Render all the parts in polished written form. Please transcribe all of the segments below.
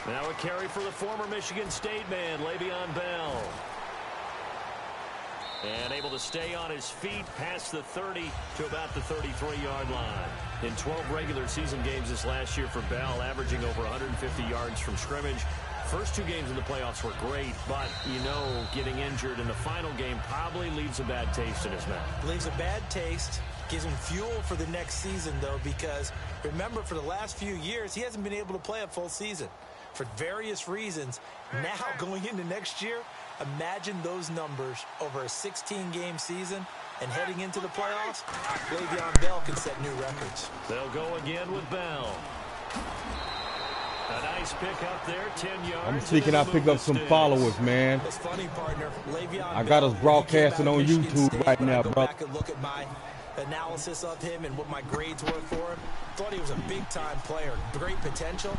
Now a carry for the former Michigan State man, Le'Veon Bell. And able to stay on his feet past the 30 to about the 33-yard line. In 12 regular season games this last year for Bell, averaging over 150 yards from scrimmage. First 2 games in the playoffs were great, but, you know, getting injured in the final game probably leaves a bad taste in his mouth. Leaves a bad taste. Gives him fuel for the next season, though, because remember, for the last few years, he hasn't been able to play a full season for various reasons. Now, going into next year, imagine those numbers over a 16-game season and heading into the playoffs. Le'Veon Bell can set new records. They'll go again with Bell. A nice pick up there, 10 yards. I'm thinking I pick up some followers, man. It's funny, partner. Le'Veon I got us broadcasting on YouTube right now, bro. Back and look at my analysis of him and what my grades were for him. Thought he was a big-time player, great potential,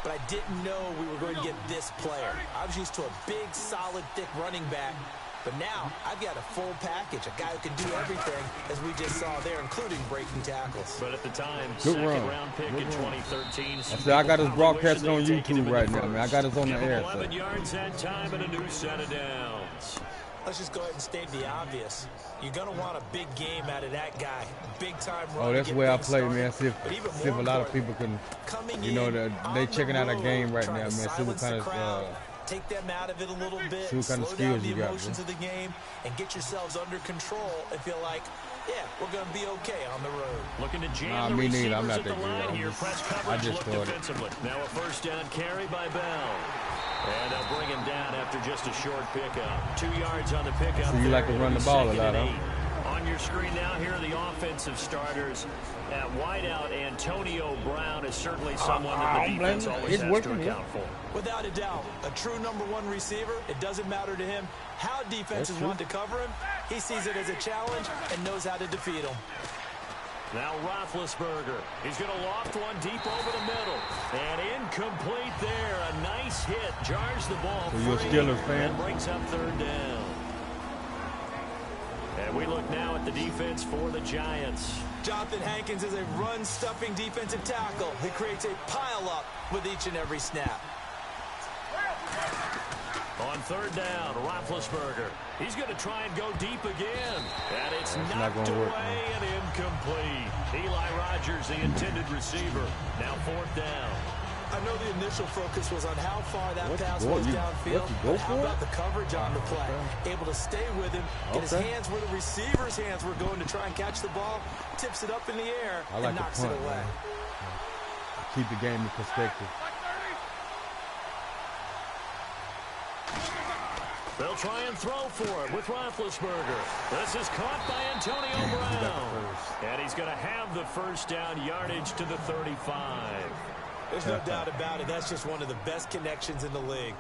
but I didn't know we were going to get this player. I was used to a big, solid, thick running back, but now I've got a full package, a guy who can do everything, as we just saw there, including breaking tackles. But at the time, good second-round pick in 2013. I said I got us broadcasting on YouTube right now, man. I got us on the air. 11 yards that time and a new set of downs. Let's just go ahead and state the obvious. You're going to want a big game out of that guy. Big-time run. Oh, that's the way I play, man. See if a lot of people can, you know, they checking out our game right now, man. See what kind of take them out of it a little bit, see what kind of slow skills down the you got, emotions of the game, and get yourselves under control and feel like, yeah, we're going to be okay on the road. Looking to jam the me receivers neither. I'm not at the that line good. here. Press coverage, look started. defensively. Now a first down carry by Bell. And they'll bring him down after just a short pickup. 2 yards on the pickup. So you like to run the ball a lot, huh? On your screen now, here are the offensive starters. At wideout, Antonio Brown is certainly someone that the defense always has to account for. Without a doubt, a true #1 receiver. It doesn't matter to him how defenses want to cover him. He sees it as a challenge and knows how to defeat him. Now Roethlisberger. He's going to loft one deep over the middle. And incomplete there. A nice hit. Jars the ball free. So you're a Steelers fan? And brings up third down. And we look now at the defense for the Giants. Jonathan Hankins is a run-stuffing defensive tackle. He creates a pile-up with each and every snap. On third down, Roethlisberger. He's going to try and go deep again. And it's knocked away and incomplete. Eli Rogers, the intended receiver. Now fourth down. I know the initial focus was on how far that pass was downfield, but how about the coverage on the play? Able to stay with him, get his hands where the receiver's hands were going to try and catch the ball, tips it up in the air, and knocks it away. Keep the game in perspective. They'll try and throw for it with Roethlisberger. This is caught by Antonio Brown. And he's going to have the first down, yardage to the 35. There's no doubt about it. That's just one of the best connections in the league.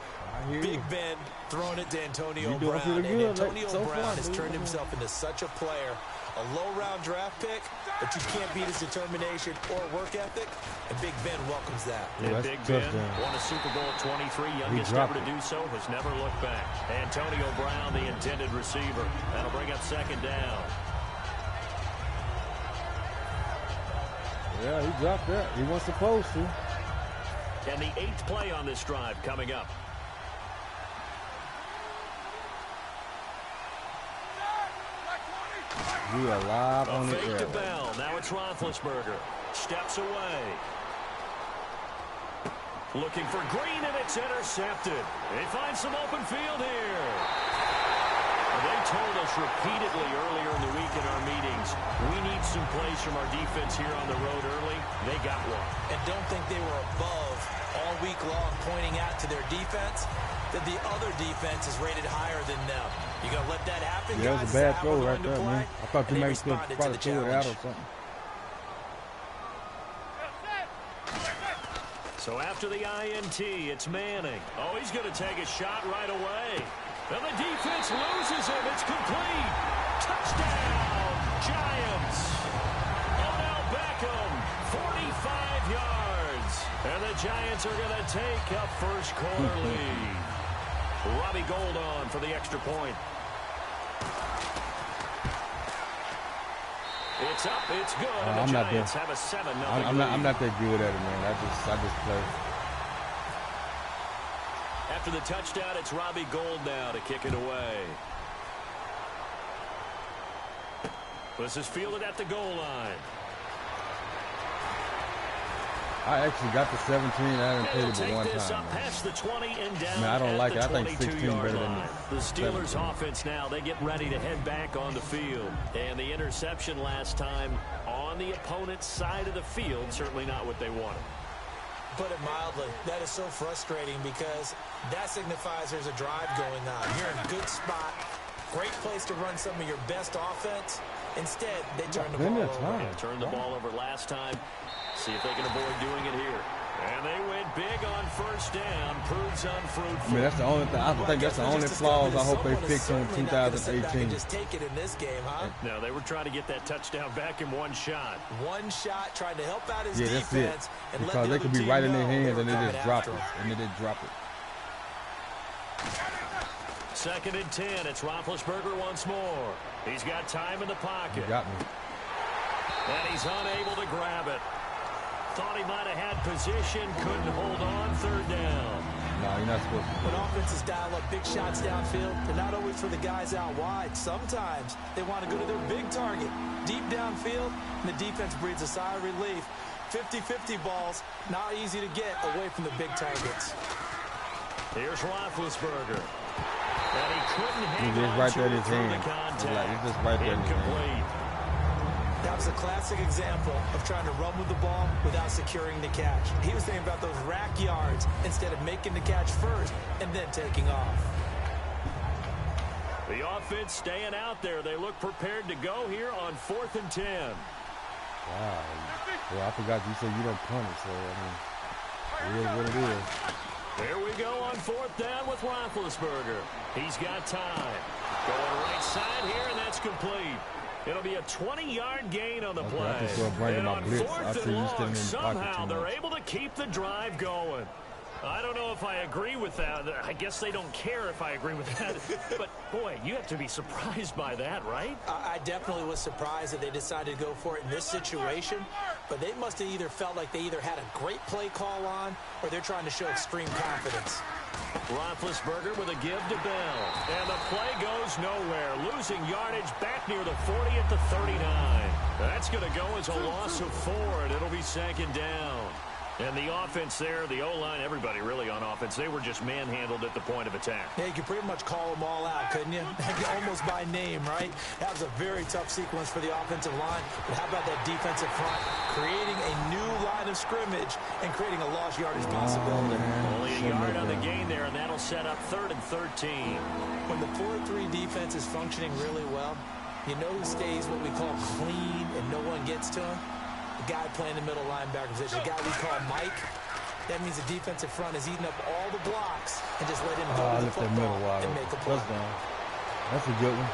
Big Ben throwing it to Antonio Brown. And Antonio Brown has turned himself into such a player. A low-round draft pick, but you can't beat his determination or work ethic. And Big Ben welcomes that. And Big Ben won a Super Bowl 23, youngest ever to do so, has never looked back. Antonio Brown, the intended receiver. That'll bring up second down. Yeah, he dropped that. He wasn't supposed to. And the 8th play on this drive coming up. We are live on the air. To Bell. Now it's Roethlisberger. Steps away. Looking for Green, and it's intercepted. They find some open field here. They told us repeatedly earlier in the week in our meetings, we need some plays from our defense here on the road early. They got one. And don't think they were above all week long pointing out to their defense that the other defense is rated higher than them. You going to let that happen, guys? That was a bad throw right there, man. I thought you maybe could probably throw it out or something. So after the INT, it's Manning. Oh, he's going to take a shot right away. And the defense loses him. It's complete. Touchdown, Giants. Odell Beckham, 45 yards. And the Giants are going to take a first quarter lead. Robbie Gould on for the extra point. It's up, it's good, and I'm the not Giants have a 7-0 lead. I'm not that good at it, man. I just play. After the touchdown, it's Robbie Gould now to kick it away. This is fielded at the goal line. I actually got the 17. I didn't play it but one time. Past the 20 and down. Man, I don't like it. I think 16 better than the Steelers offense now. They get ready to head back on the field. And the interception last time on the opponent's side of the field, certainly not what they wanted. Put it mildly, that is so frustrating because that signifies there's a drive going on. You're in a good spot. Great place to run some of your best offense. Instead, they turn the ball over. Yeah, turned the ball over last time. See if they can avoid doing it here. And they went big on first down. Proves unfruitful. I mean, that's the only thing. I think that's the only flaws I hope they fix on 2018. Just take it in this game, huh? No, they were trying to get that touchdown back in one shot. One shot, trying to help out his defense. That's it. And because they could be right in their hands and they just drop it. And they didn't drop it. 2nd and 10. It's Roethlisberger once more. He's got time in the pocket. You got me. And he's unable to grab it. Thought he might have had position. Couldn't hold on. 3rd down. No, you're not supposed to. When offenses dial up big shots downfield, they're not always for the guys out wide. Sometimes they want to go to their big target. Deep downfield, and the defense breathes a sigh of relief. 50-50 balls, not easy to get away from the big targets. Here's Roethlisberger. And he couldn't hang on right to it through the contact. He's just right there in his hand. That was a classic example of trying to run with the ball without securing the catch. He was thinking about those rack yards instead of making the catch first and then taking off. The offense staying out there. They look prepared to go here on 4th and 10. Wow. Well, I forgot you said you don't punt it, so, I mean, it is what it is. There we go on 4th down with Roethlisberger. He's got time. Going right side here, and that's complete. It'll be a 20-yard gain on the play. And on 4th and long, somehow they're able to keep the drive going. I don't know if I agree with that. I guess they don't care if I agree with that. But, boy, you have to be surprised by that, right? I definitely was surprised that they decided to go for it in this situation. But they must have either felt like they either had a great play call on or they're trying to show extreme confidence. Roethlisberger with a give to Bell. And the play goes nowhere. Losing yardage back near the 40 at the 39. That's going to go as a loss of 4, and it'll be 2nd down. And the offense there, the O-line, everybody really on offense, they were just manhandled at the point of attack. Yeah, you could pretty much call them all out, couldn't you? Almost by name, right? That was a very tough sequence for the offensive line. But how about that defensive front? Creating a new line of scrimmage and creating a lost yardage possibility. Only a yard on the gain there, and that'll set up 3rd and 13. When the 4-3 defense is functioning really well, you know who stays what we call clean and no one gets to him? The guy playing the middle linebacker position, the guy we call Mike. That means the defensive front is eating up all the blocks and just let him go to the football and make a play. That's a good one.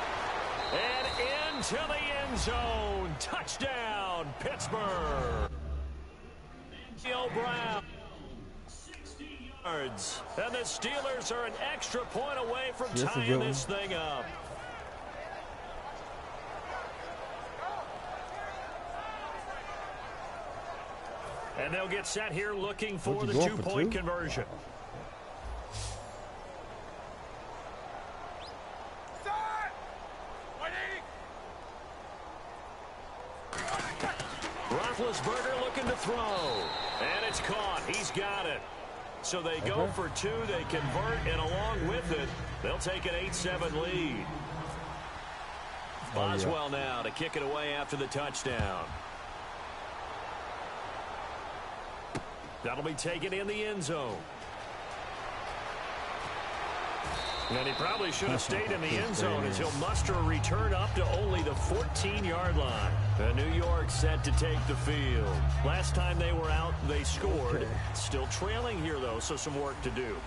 And into the end zone. Touchdown, Pittsburgh. Joe Brown. 60 yards. And the Steelers are an extra point away from tying this thing up. And they'll get set here looking for the 2-point conversion. Roethlisberger looking to throw. And it's caught. He's got it. So they go for 2. They convert, and along with it, they'll take an 8-7 lead. Boswell now to kick it away after the touchdown. That'll be taken in the end zone. And he probably should have stayed in the end zone as he'll muster a return up to only the 14-yard line. New York set to take the field. Last time they were out, they scored. Still trailing here, though, so some work to do.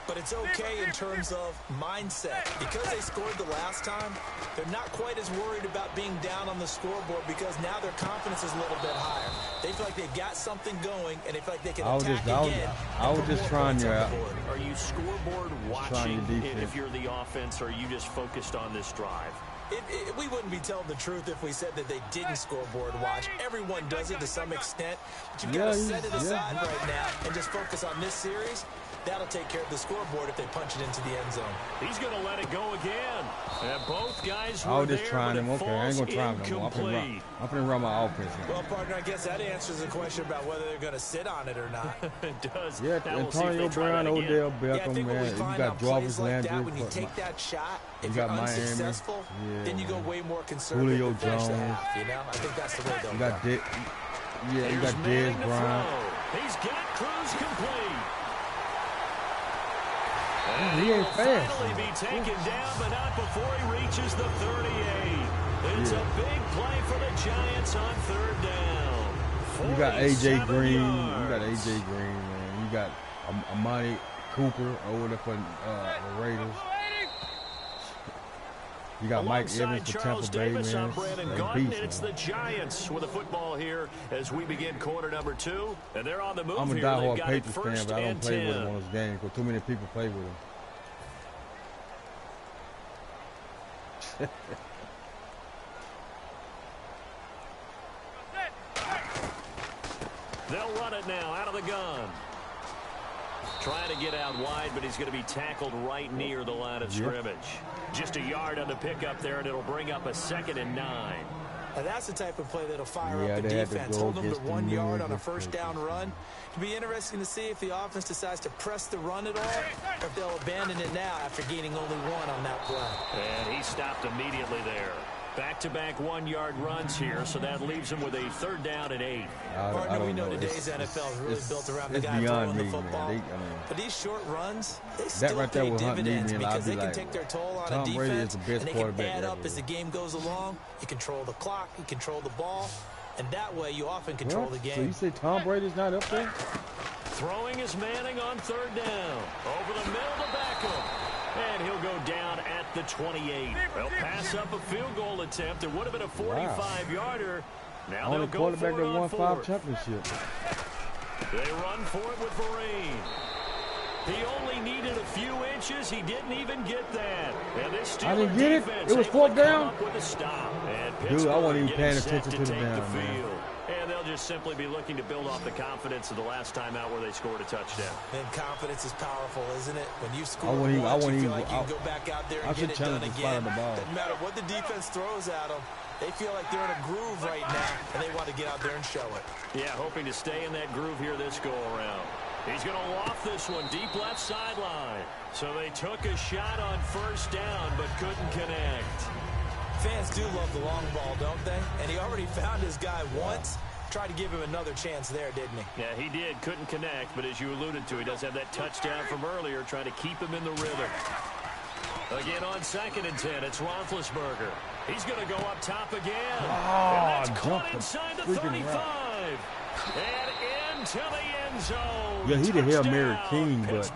But it's okay in terms of mindset. Because they scored the last time, they're not quite as worried about being down on the scoreboard because now their confidence is a little bit higher. They feel like they've got something going, and they feel like they can attack again. I was just trying you out. Are you scoreboard watching if you're the offense, or are you just focused on this drive? We wouldn't be telling the truth if we said that they didn't scoreboard watch. Everyone does it to some extent, but you've got to set it aside right now and just focus on this series. That'll take care of the scoreboard if they punch it into the end zone. He's going to let it go again. And both guys were just trying him. Okay, I ain't going to try him no more. I'm going to run my offense now. Well, partner, I guess that answers the question about whether they're going to sit on it or not. It does. Yeah, Antonio Brown, Odell Beckham, man. You got Jarvis Landry. When you take that shot, if you're unsuccessful, then you go way more conservative. Julio Jones. You know, I think that's the way they'll go. You got Dez Bryant. He's got Cruz complete. He ain't fast. Finally be taken down, but not before he reaches the 38. It's a big play for the Giants on third down. You got A.J. Green. Man. You got Amani Cooper over there for the Raiders. You got Mike Evans for Tampa Bay, man. It's the Giants with the football here as we begin quarter number 2. And they're on the move. I'm a diehard Patriots fan, but I don't play with him on this game because too many people play with him. They'll run it now out of the gun. Trying to get out wide, but he's going to be tackled right near the line of scrimmage. Just a yard on the pickup there, and it'll bring up a 2nd and 9. Now that's the type of play that'll fire up the defense. Hold them to 1 yard on a first down run. It'll be interesting to see if the offense decides to press the run at all, or if they'll abandon it now after gaining only 1 on that play. And he stopped immediately there. Back-to-back 1-yard runs here, so that leaves him with a 3rd down and 8. Partner, we know today's NFL is really built around the guy throwing the football. But these short runs, they still pay dividends because they can take their toll on a defense, and they can add up as the game goes along. You control the clock, you control the ball, and that way you often control the game. So you say Tom Brady's not up there? Throwing is Manning on 3rd down. Over the middle to Beckham. And he'll go down at the 28. They'll pass up a field goal attempt. It would have been a 45-yarder. Now they'll go for it on 4th. Championship. They run for it with Vereen. He only needed a few inches. He didn't even get that. And this I didn't get it. It was 4th down. With a stop. And dude, I wasn't even paying attention to the down, man. And they'll just simply be looking to build off the confidence of the last time out where they scored a touchdown. And confidence is powerful, isn't it? When you score once, you feel like you can go back out there and get it done again. Doesn't matter what the defense throws at them. They feel like they're in a groove right now, and they want to get out there and show it. Yeah, hoping to stay in that groove here this go-around. He's going to loft this one deep left sideline. So they took a shot on 1st down, but couldn't connect. Fans do love the long ball, don't they? And he already found his guy once. Tried to give him another chance there, didn't he? Yeah, he did. Couldn't connect, but as you alluded to, he does have that touchdown from earlier, trying to keep him in the rhythm. Again on 2nd and 10, it's Roethlisberger. He's going to go up top again. And that's caught inside the 35. And into the end zone. Yeah, he the Hail Mary King, but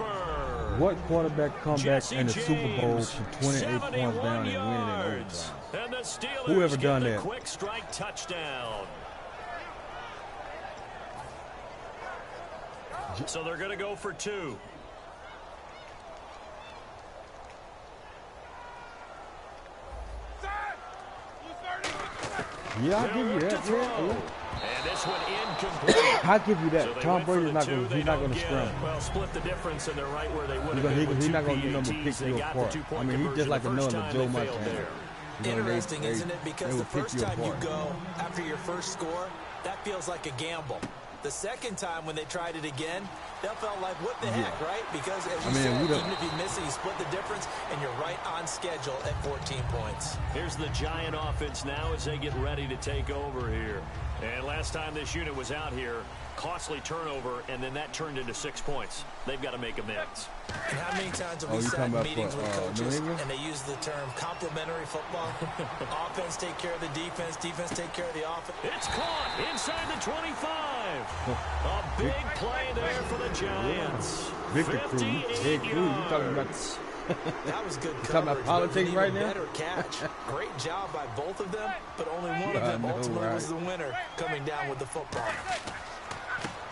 what quarterback come back in the Super Bowl from 28 points down and win it in overtime? Whoever done that? Quick strike touchdown. So they're going to go for 2. Yeah, I'll give you that. And this one incomplete. I'll give you that. So Tom Brady's not going to scramble. Well, split the difference, and they're right where they would have been. He's not going to do nothing but pick you apart. I mean, he's just like another Joe Montana. Interesting, isn't it? Because the first time you go after your first score, that feels like a gamble. The second time when they tried it again, that felt like, what the heck, right? Because as you said, even if you miss it, you split the difference, and you're right on schedule at 14 points. Here's the Giant offense now as they get ready to take over here. And last time this unit was out here, costly turnover, and then that turned into 6 points. They've got to make amends. And how many times have we sat in meetings with coaches and they use the term complementary football? Offense take care of the defense, defense take care of the offense. It's caught inside the 25. A big play there for the Giants. Victor Cruz. Hey, Cruz, you talking about that was good coverage. Talking about politics right now? Better catch. Great job by both of them, but only one of them ultimately was the winner coming down with the football.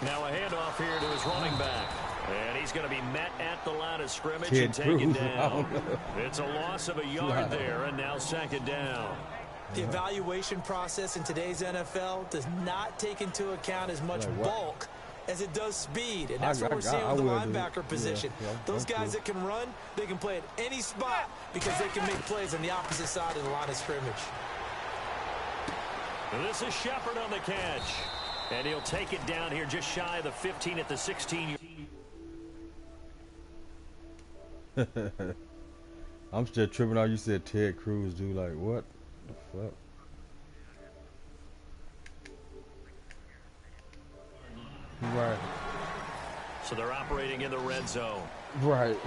Now a handoff here to his running back. And he's going to be met at the line of scrimmage Ted and taken Cruz. down. It's a loss of a yard there, and now second down. The evaluation process in today's NFL does not take into account as much bulk as it does speed, and that's what we're seeing with the linebacker position. Those guys that can run, they can play at any spot because they can make plays on the opposite side of the line of scrimmage. This is Shepard on the catch, and he'll take it down here just shy of the 15 at the 16. I'm still tripping out. You said Ted Cruz, dude. Like, what the fuck? Right. So they're operating in the red zone. Right.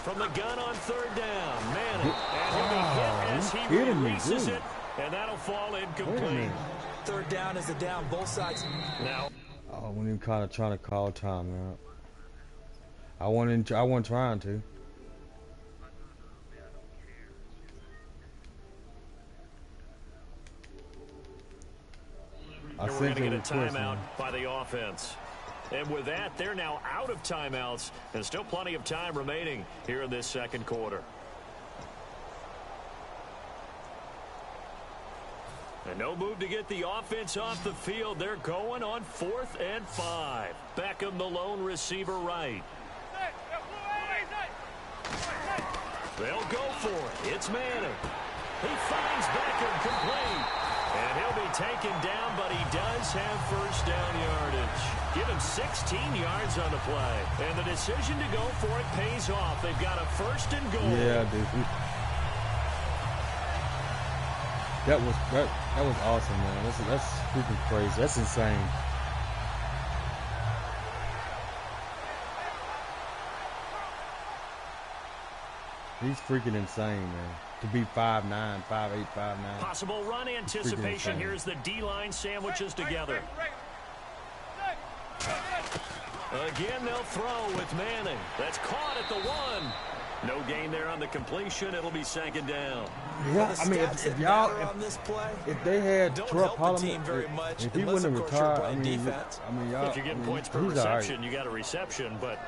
From the gun on third down, Manning. And he'll be hit as he releases it, and that'll fall incomplete. Third down is a down, both sides. Now. Oh, when you kind of trying to call time out. I wasn't trying to. We're going to get a timeout by the offense. And with that, they're now out of timeouts. And still plenty of time remaining here in this second quarter. And no move to get the offense off the field. They're going on 4th and 5. Beckham, the lone receiver, right. They'll go for it. It's Manning. He finds Beckham complete. And he'll be taken down, but he does have first down yardage. Give him 16 yards on the play. And the decision to go for it pays off. They've got a 1st and goal. Yeah, dude. That was awesome, man. That's freaking crazy. That's insane. He's freaking insane, man. To be 5'9", 5'8", 5'9". Possible run anticipation. Here's the D-line sandwiches together. Again, they'll throw with Manning. That's caught at the 1. No gain there on the completion. It'll be second down. Yeah, I mean, if y'all, if they had Terrell Parliament, if he wouldn't have retired, I mean, y'all, if you're getting points per reception, you got a reception, but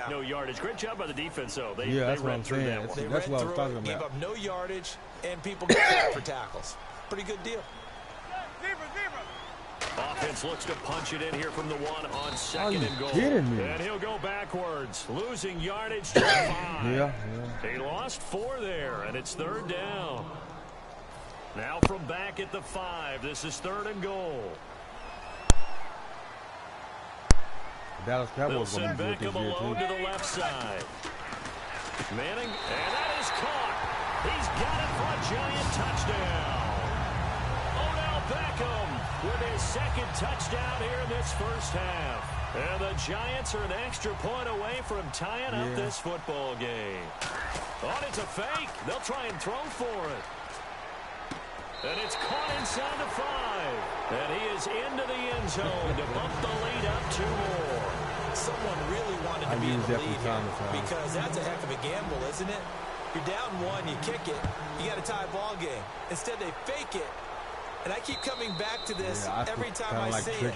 no yardage. Great job by the defense, though. They ran through that one. That's what I was talking about. Gave up no yardage, and people got caught for tackles. Pretty good deal. Offense looks to punch it in here from the 1 on 2nd and goal. Kidding me? And he'll go backwards, losing yardage to 5. Yeah. He lost 4 there, and it's 3rd down. Now from back at the 5, this is 3rd and goal. Dallas Cowboys going to be Beckham alone to the left side. Manning, and that is caught. He's got it for a giant touchdown. Odell Beckham with his 2nd touchdown here in this first half. And the Giants are an extra point away from tying up this football game. Oh, it's a fake. They'll try and throw for it. And it's caught inside the 5. And he is into the end zone to bump the lead up 2 more. Someone really wanted to be in the lead here because that's a heck of a gamble, isn't it? You're down 1, you kick it, you got a tie ball game. Instead, they fake it. And I keep coming back to this every time I see it.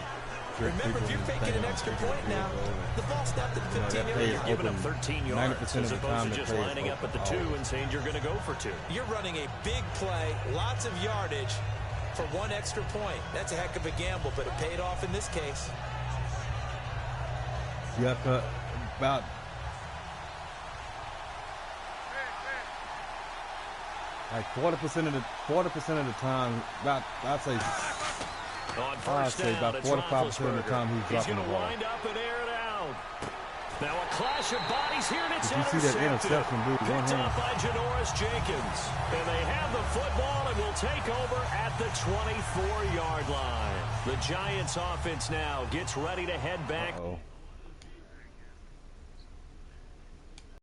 Remember, if you're faking an extra point now, the ball snapped at the 15-yard. You're giving them 13 yards as opposed to just lining up at the 2 and saying you're going to go for 2. You're running a big play, lots of yardage for 1 extra point. That's a heck of a gamble, but it paid off in this case. Yeah, about like 40% of the time, about I'd say about 45% of the time he's dropping the ball. Wind up and air it out. Now a clash of bodies here, and it's intercepted. You see that interception, dude? Picked up by Janoris Jenkins, and they have the football and will take over at the 24-yard line. The Giants offense now gets ready to head back.